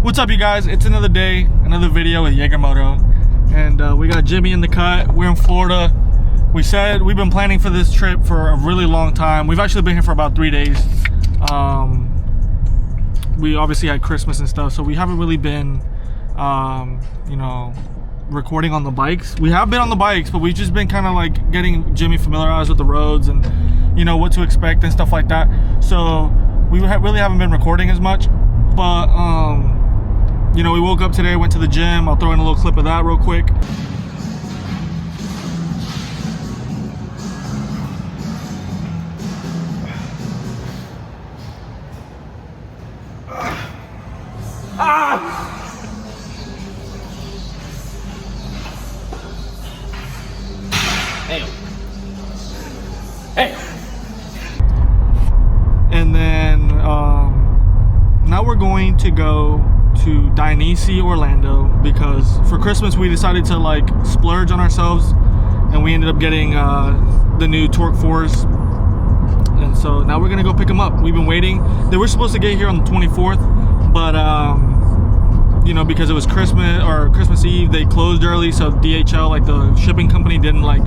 What's up, you guys? It's another day, another video with Jaegermoto, and we got Jimmy in the cut. We're in Florida. We said we've been planning for this trip for a really long time. We've actually been here for about 3 days. We obviously had Christmas and stuff, so we haven't really been, you know, recording on the bikes. We have been on the bikes, but we've just been kind of like getting Jimmy familiarized with the roads and, you know, what to expect and stuff like that. So we really haven't been recording as much, but you know, we woke up today, went to the gym. I'll throw in a little clip of that real quick. Hey. Hey. And then now we're going to go to Dainese, Orlando, because for Christmas we decided to like splurge on ourselves, and we ended up getting the new Torque 4s, and so now we're gonna go pick them up. We've been waiting. They were supposed to get here on the 24th, but you know, because it was Christmas Eve, they closed early, so DHL, like the shipping company, didn't like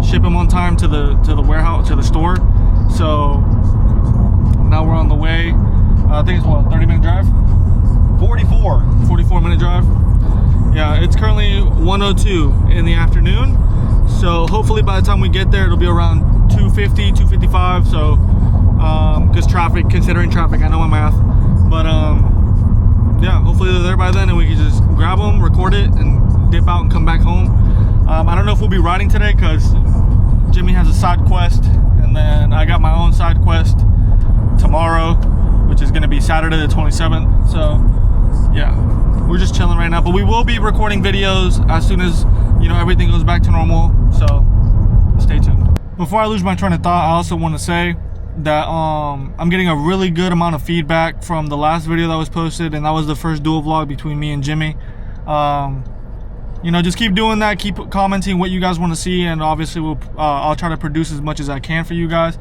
ship them on time to the warehouse, to the store. So now we're on the way. I think it's what, 30-minute drive? 44-minute drive. Yeah, it's currently 1:02 in the afternoon, so hopefully by the time we get there it'll be around 2:50, 2:55. So because traffic, considering traffic, I know my math, but yeah, hopefully they're there by then and we can just grab them, record it, and dip out and come back home. I don't know if we'll be riding today because Jimmy has a side quest, and then I got my own side quest tomorrow, which is going to be Saturday the 27th. So yeah, we're just chilling right now, but we will be recording videos as soon as, you know, everything goes back to normal, so stay tuned. Before I lose my train of thought, I also want to say that I'm getting a really good amount of feedback from the last video that was posted, and that was the first dual vlog between me and Jimmy. You know, just keep doing that, keep commenting what you guys want to see, and obviously I'll try to produce as much as I can for you guys.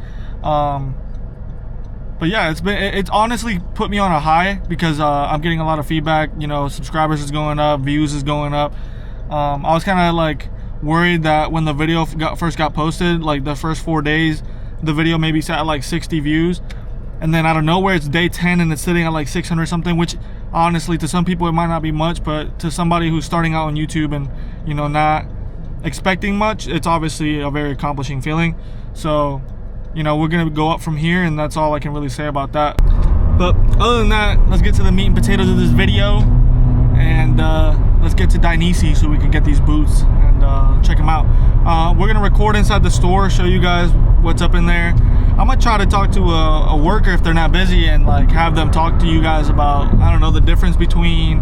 But yeah, it's honestly put me on a high, because I'm getting a lot of feedback. You know, subscribers is going up, views is going up. I was kind of like worried that when the video first got posted, like the first 4 days, the video maybe sat at like 60 views, and then out of nowhere it's day 10 and it's sitting at like 600 something, which honestly to some people it might not be much, but to somebody who's starting out on YouTube and, you know, not expecting much, it's obviously a very accomplishing feeling. So, you know, we're gonna go up from here, and that's all I can really say about that. But other than that, let's get to the meat and potatoes of this video, and let's get to Dainese so we can get these boots and check them out. We're gonna record inside the store, show you guys what's up in there. I'm gonna try to talk to a worker if they're not busy, and like have them talk to you guys about, I don't know, the difference between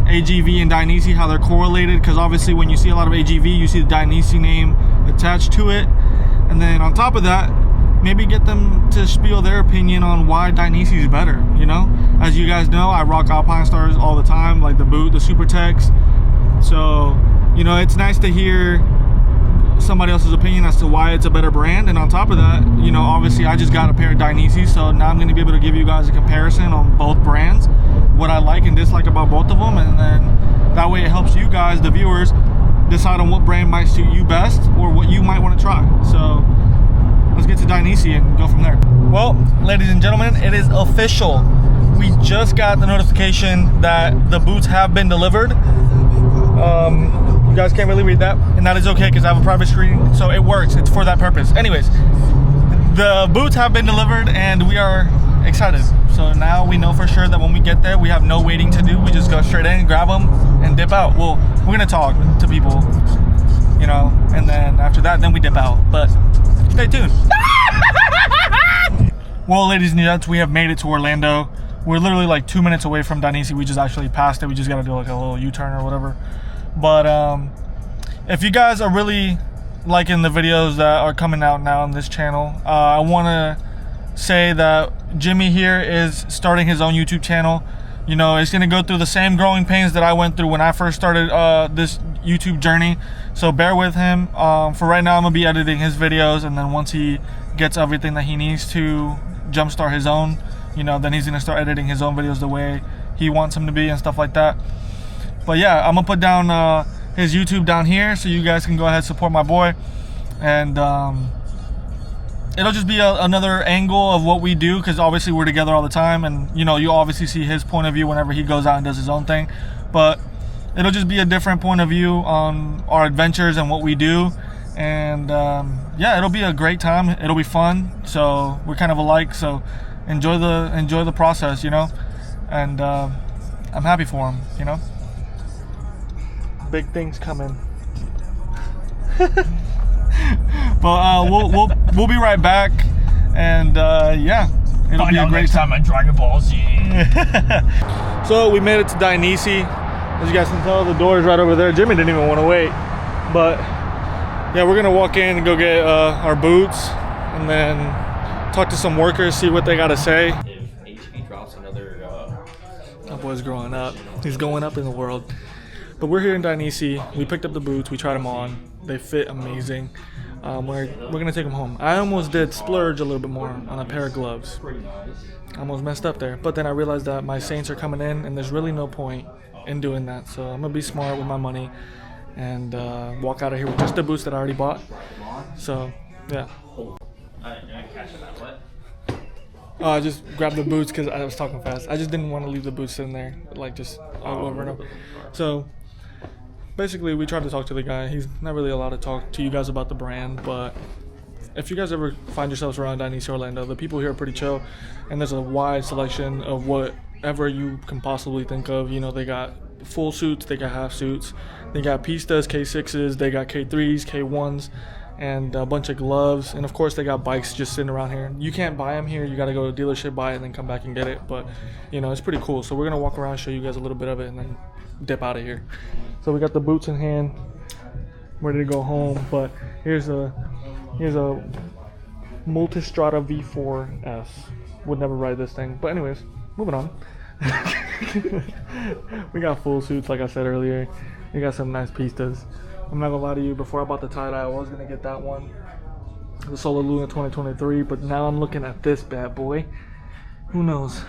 AGV and Dainese, how they're correlated, because obviously when you see a lot of AGV, you see the Dainese name attached to it. And then on top of that, maybe get them to spiel their opinion on why Dainese is better. You know, as you guys know, I rock Alpine Stars all the time, like the boot, the Super Tex. So, you know, it's nice to hear somebody else's opinion as to why it's a better brand. And on top of that, you know, obviously I just got a pair of Dainese, so now I'm going to be able to give you guys a comparison on both brands, what I like and dislike about both of them, and then that way it helps you guys, the viewers, decide on what brand might suit you best or what you might want to try. So let's get to Dainese and go from there. Well, ladies and gentlemen, it is official. We just got the notification that the boots have been delivered. You guys can't really read that, and that is okay because I have a private screen, so it works. It's for that purpose. Anyways, the boots have been delivered, and we are excited. So now we know for sure that when we get there, we have no waiting to do. We just go straight in, grab them, and dip out. Well, we're gonna talk to people, you know, and then after that, then we dip out. But stay tuned. Well, ladies and gents, we have made it to Orlando. We're literally like 2 minutes away from Dainese. We just actually passed it. We just got to do like a little U-turn or whatever. But if you guys are really liking the videos that are coming out now on this channel, I want to say that Jimmy here is starting his own YouTube channel. You know, it's going to go through the same growing pains that I went through when I first started this YouTube journey. So bear with him. For right now, I'm going to be editing his videos, and then once he gets everything that he needs to jumpstart his own, you know, then he's going to start editing his own videos the way he wants him to be and stuff like that. But yeah, I'm gonna put down his YouTube down here so you guys can go ahead and support my boy. And it'll just be another angle of what we do, because obviously we're together all the time, and you know, you obviously see his point of view whenever he goes out and does his own thing. But it'll just be a different point of view on our adventures and what we do. And yeah, it'll be a great time. It'll be fun. So we're kind of alike, so enjoy the process, you know. And I'm happy for him, you know. Big things coming. But we'll be right back, and yeah, it'll be a great time on Dragon Ball Z. So we made it to Dainese. As you guys can tell, the door is right over there. Jimmy didn't even want to wait, but yeah, we're gonna walk in and go get our boots, and then talk to some workers, see what they gotta say. If HP drops another, That boy's growing up. He's going up in the world. But we're here in Dainese. We picked up the boots. We tried them on. They fit amazing. We're gonna take them home. I almost did splurge a little bit more on a pair of gloves. I almost messed up there. But then I realized that my Saints are coming in, and there's really no point in doing that. So I'm gonna be smart with my money and walk out of here with just the boots that I already bought. So yeah. I didn't catch that. What? I just grabbed the boots because I was talking fast. I just didn't want to leave the boots in there, like just over and over. So basically, we tried to talk to the guy. He's not really allowed to talk to you guys about the brand, but if you guys ever find yourselves around Dainese, Orlando, the people here are pretty chill, and there's a wide selection of whatever you can possibly think of. You know, they got full suits, they got half suits, they got Pistas, K6s, they got K3s, K1s, and a bunch of gloves, and of course they got bikes just sitting around here. You can't buy them here. You got to go to a dealership, buy it, and then come back and get it. But you know, it's pretty cool. So we're gonna walk around, show you guys a little bit of it, and then dip out of here. So we got the boots in hand, ready to go home. But here's a Multistrada V4S. Would never ride this thing. But anyways, moving on. We got full suits, like I said earlier. We got some nice pistas. I'm not gonna lie to you, before I bought the tie-dye, I was gonna get that one, the Solar Luna 2023, but now I'm looking at this bad boy. Who knows?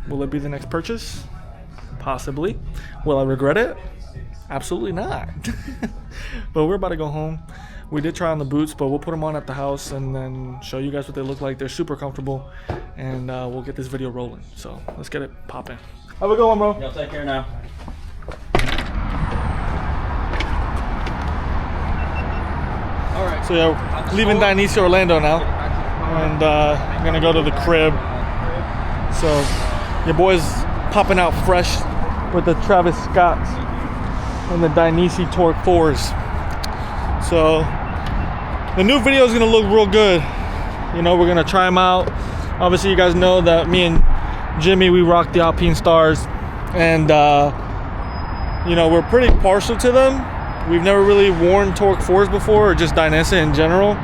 Will it be the next purchase? Possibly. Will I regret it? Absolutely not. But we're about to go home. We did try on the boots, but we'll put them on at the house and then show you guys what they look like. They're super comfortable, and we'll get this video rolling. So let's get it popping. Have a good one, bro. Y'all take care now. Alright. So yeah, leaving Dainese, Orlando now, and I'm gonna go to the crib. So your boy's popping out fresh with the Travis Scotts and the Dainese Torque 4s. So the new video is gonna look real good. You know, we're gonna try them out. Obviously, you guys know that me and Jimmy, we rock the Alpine Stars, and you know, we're pretty partial to them. We've never really worn Torque 4s before, or just Dainese in general.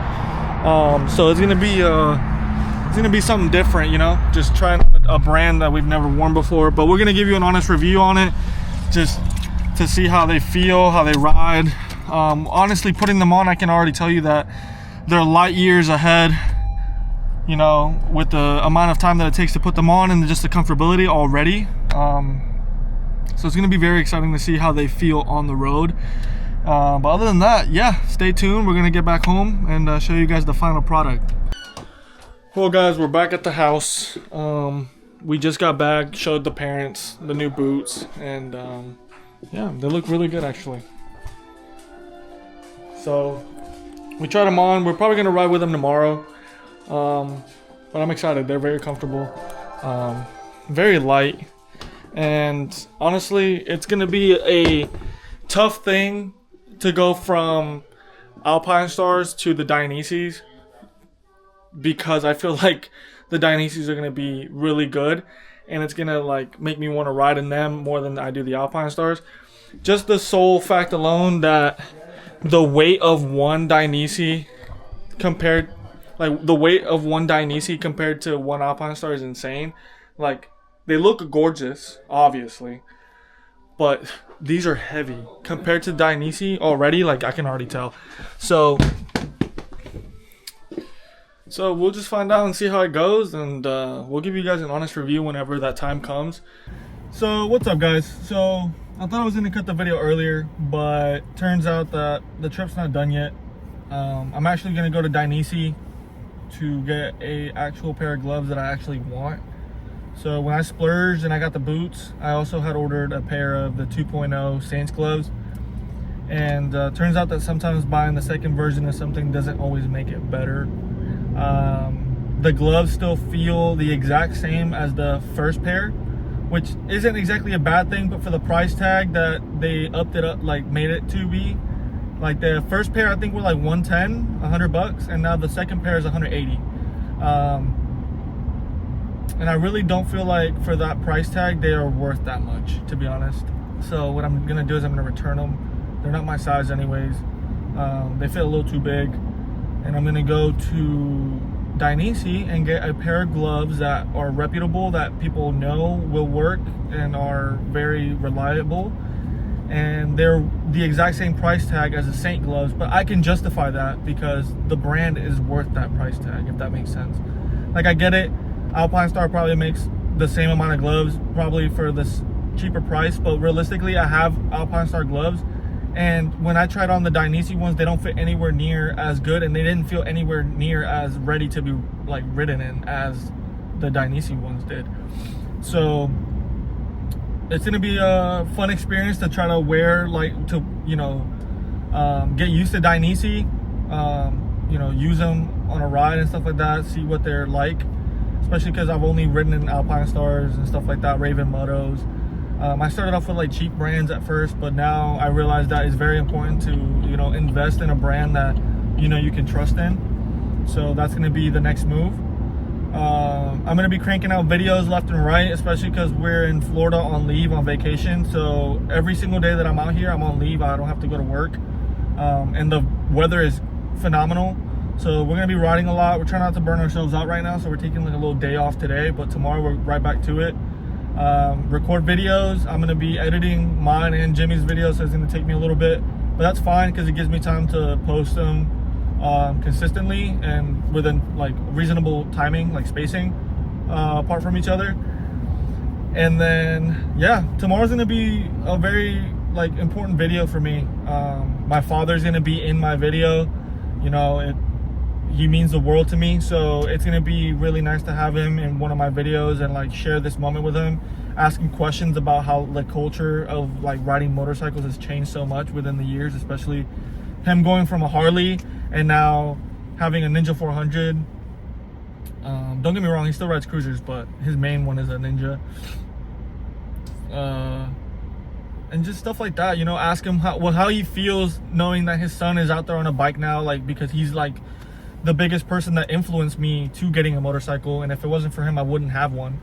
So it's gonna be something different, you know, just trying a brand that we've never worn before. But we're gonna give you an honest review on it, just to see how they feel, how they ride. Honestly, putting them on, I can already tell you that they're light years ahead, you know, with the amount of time that it takes to put them on and just the comfortability already. So it's gonna be very exciting to see how they feel on the road. But other than that, yeah, stay tuned. We're gonna get back home and show you guys the final product. Well guys, we're back at the house. We just got back, showed the parents the new boots, and yeah, they look really good actually. So we tried them on. We're probably gonna ride with them tomorrow, but I'm excited. They're very comfortable, very light, and honestly, it's gonna be a tough thing to go from Alpine Stars to the Daineses, because I feel like the Daineses are gonna be really good, and it's gonna like make me want to ride in them more than I do the Alpine Stars. Just the sole fact alone that the weight of one Dainese compared, like the weight of one Dainese compared to one Alpine Star is insane. Like, they look gorgeous, obviously, but these are heavy compared to Dainese already. Like, I can already tell. So So we'll just find out and see how it goes, and we'll give you guys an honest review whenever that time comes. So what's up, guys? So I thought I was gonna cut the video earlier, but turns out that the trip's not done yet. I'm actually gonna go to Dainese to get a actual pair of gloves that I actually want. So when I splurged and I got the boots, I also had ordered a pair of the 2.0 Saints gloves. And turns out that sometimes buying the second version of something doesn't always make it better. The gloves still feel the exact same as the first pair, which isn't exactly a bad thing, but for the price tag that they upped it up, like made it to be, like the first pair I think were like 110, $100, and now the second pair is 180. And I really don't feel like for that price tag they are worth that much, to be honest. So what I'm gonna do is I'm gonna return them. They're not my size anyways. They fit a little too big. And I'm gonna go to Dainese and get a pair of gloves that are reputable, that people know will work and are very reliable. And they're the exact same price tag as the Saint gloves, but I can justify that because the brand is worth that price tag, if that makes sense. Like, I get it, Alpine Star probably makes the same amount of gloves, probably for this cheaper price, but realistically, I have Alpine Star gloves, and when I tried on the Dainese ones, they don't fit anywhere near as good, and they didn't feel anywhere near as ready to be like ridden in as the Dainese ones did. So it's gonna be a fun experience to try to wear, like, to, you know, get used to Dainese, you know, use them on a ride and stuff like that, see what they're like, especially because I've only ridden in Alpine Stars and stuff like that, Raven Motos. I started off with like cheap brands at first, but now I realize that it's very important to, you know, invest in a brand that, you know, you can trust in. So that's going to be the next move. I'm going to be cranking out videos left and right, especially because we're in Florida on leave, on vacation. So every single day that I'm out here, I'm on leave. I don't have to go to work. And the weather is phenomenal. So we're going to be riding a lot. We're trying not to burn ourselves out right now. So we're taking like a little day off today, but tomorrow we're right back to it. Record videos. I'm going to be editing mine and Jimmy's videos, so it's going to take me a little bit, but that's fine because it gives me time to post them consistently and within like reasonable timing, like spacing apart from each other. And then yeah, tomorrow's going to be a very like important video for me. My father's going to be in my video. You know, he means the world to me, so it's gonna be really nice to have him in one of my videos and like share this moment with him, asking questions about how the culture of like riding motorcycles has changed so much within the years, especially him going from a Harley and now having a Ninja 400. Don't get me wrong, he still rides cruisers, but his main one is a Ninja. And just stuff like that, you know, ask him how he feels knowing that his son is out there on a bike now, like, because he's like the biggest person that influenced me to getting a motorcycle, and if it wasn't for him I wouldn't have one.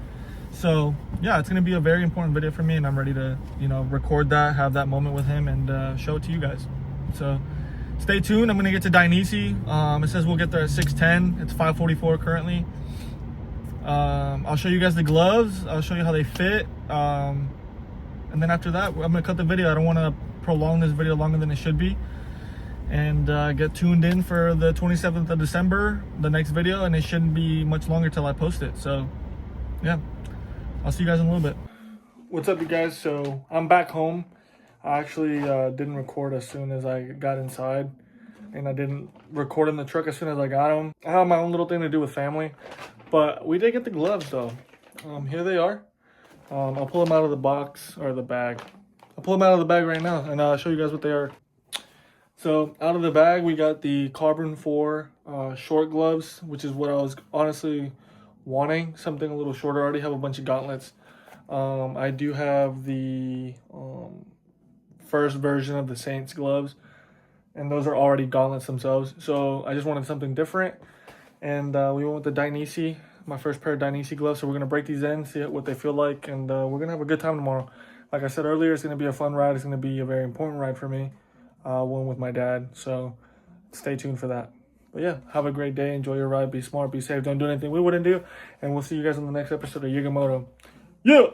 So yeah, it's going to be a very important video for me, and I'm ready to, you know, record that, have that moment with him, and show it to you guys. So stay tuned. I'm going to get to Dainese. It says we'll get there at 6:10. It's 5:44 currently. I'll show you guys the gloves. I'll show you how they fit, and then after that I'm going to cut the video. I don't want to prolong this video longer than it should be. And get tuned in for the 27th of December, the next video, and it shouldn't be much longer till I post it. So yeah, I'll see you guys in a little bit. What's up, you guys? So I'm back home. I actually didn't record as soon as I got inside, and I didn't record in the truck as soon as I got them. I have my own little thing to do with family, but we did get the gloves though. Here they are. I'll pull them out of the box, or the bag. I'll pull them out of the bag right now, and I'll show you guys what they are. So out of the bag, we got the Carbon 4 short gloves, which is what I was honestly wanting, something a little shorter. I already have a bunch of gauntlets. I do have the first version of the Saints gloves, and those are already gauntlets themselves. So I just wanted something different, and we went with the Dainese, my first pair of Dainese gloves. So we're going to break these in, see what they feel like, and we're going to have a good time tomorrow. Like I said earlier, it's going to be a fun ride. It's going to be a very important ride for me. One with my dad, so stay tuned for that. But yeah, have a great day, enjoy your ride, be smart, be safe, don't do anything we wouldn't do, and we'll see you guys on the next episode of Yigamoto. Yeah!